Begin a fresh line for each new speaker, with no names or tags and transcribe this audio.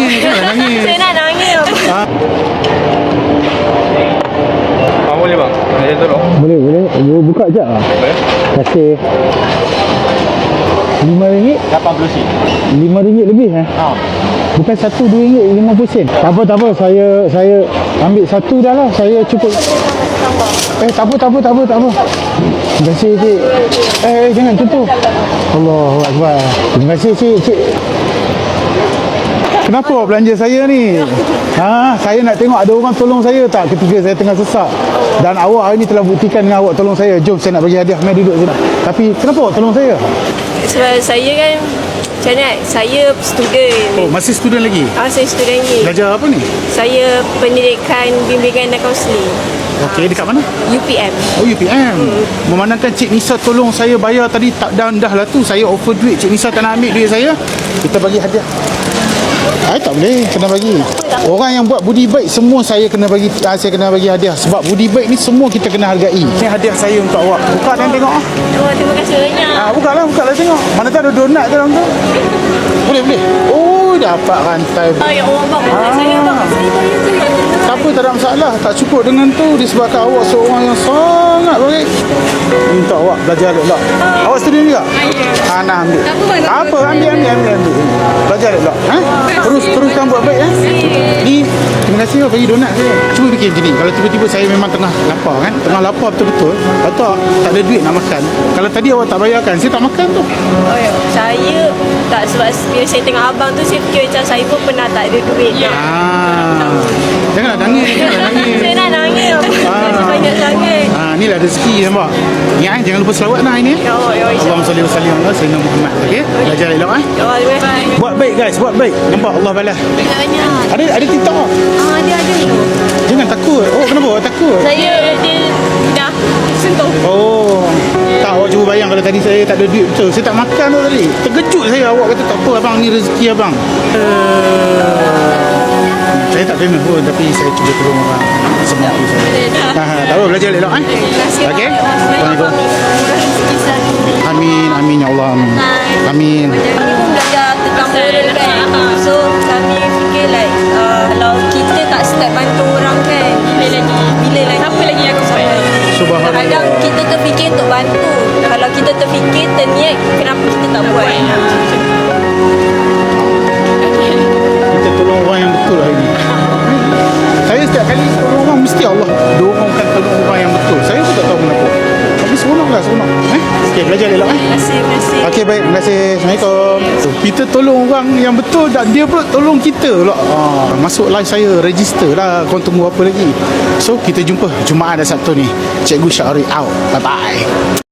Janganlah nangis.
Saya nak nangis.
Boleh bang? Saya tolong.
Boleh. Buka sekejap lah.
Boleh?
Terima kasih. RM5?
80 sen.
RM5 lebih Bukan satu RM2 50 sen. Tak apa. Saya ambil satu dah lah. Saya cukup. Tak apa. Terima kasih cik. Jangan tutup. Allahu Akbar. Terima kasih cik. Kenapa awak belanja saya ni? Saya nak tengok ada orang tolong saya tak ketika saya tengah sesak. Dan awak hari ni telah buktikan dengan awak tolong saya. Jom saya nak bagi hadiah. Mari duduk sini. Tapi kenapa awak tolong saya?
Sebab saya kan macam mana, saya student.
Oh, masih student lagi?
Saya student lagi.
Belajar apa ni?
Saya pendidikan bimbingan dan kaunseling.
Okey, dekat mana?
UPM.
Oh, UPM. Memandangkan Cik Nisa tolong saya bayar tadi tak dah lah tu. Saya offer duit, Cik Nisa tak nak ambil duit saya. Kita bagi hadiah. Tak boleh, kena bagi. Orang yang buat budi baik semua saya kena bagi hadiah. Sebab budi baik ni semua kita kena hargai. Ini hadiah saya untuk awak. Buka dan tengok
Terima kasih banyak.
Bukalah tengok. Mana tahu ada donat dalam tu. Boleh. Oh, dapat rantai.
Ya Allah, bang. Saya bang.
Tak apa, tak ada masalah. Tak cukup dengan tu disebabkan awak seorang yang sangat baik. Minta awak belajar elok. Awak student juga? Nak ambil. Apa? Ambil. Belajar elok. Teruskan buat baik. Ni, terima kasih bagi donat saya. Cuba fikir macam ni. Kalau tiba-tiba saya memang tengah lapar kan? Tengah lapar betul-betul. Lepas tak ada duit nak makan. Kalau tadi awak tak bayarkan, saya tak makan tu.
Saya tak, sebab bila saya tengok abang tu, saya fikir macam saya pun pernah tak ada duit.
Janganlah nangis.
Saya nak nangis. Banyak sangat.
Inilah rezeki nampak. Ingat jangan lupa selawat hari ni.
Ya Allah.
Allahumma salli wa sallim ala sayyidina Muhammad. Okey? Belajar elok
Ya Allah, terima kasih.
Buat baik guys, buat baik. Nampak Allah balas.
Banyak.
Ada TikTok tak?
Dia ada ni.
Jangan takut. Oh, kenapa awak takut?
Dia dah sentuh.
Oh. Tak, awak cuba bayang kalau tadi saya tak ada duit betul. Saya tak makan tu tadi. Terkejut saya. Awak kata tak apa abang, ni rezeki abang. Saya tak famous pun, tapi saya cuba tolong orang semampu saya. Tak apa, belajar elok Okey? Assalamualaikum. Amin ya Allah. Amin.
Kami pun belajar tentang moral kan. So kami fikir kalau kita tak start bantu orang kan, bila lagi siapa lagi yang aku sampai.
Subhanallah.
Kadang kita terfikir untuk bantu. Kalau kita terfikir terniat, kenapa kita tak buat?
Kita tolong orang yang betul hari ni. Saya setiap kali tolong orang mesti Allah dorongkan tolong orang yang betul. Saya pun tak tahu kenapa. Tapi seronok. Okey, belajar elok
Terima kasih.
Okey, baik. Terima kasih. Assalamualaikum. Kita tolong orang yang betul dan dia pula tolong kita pula. Masuk live saya, register lah. Korang tunggu apa lagi? So, kita jumpa Jumaat dan Sabtu ni. Cikgu Syahri out. Bye-bye.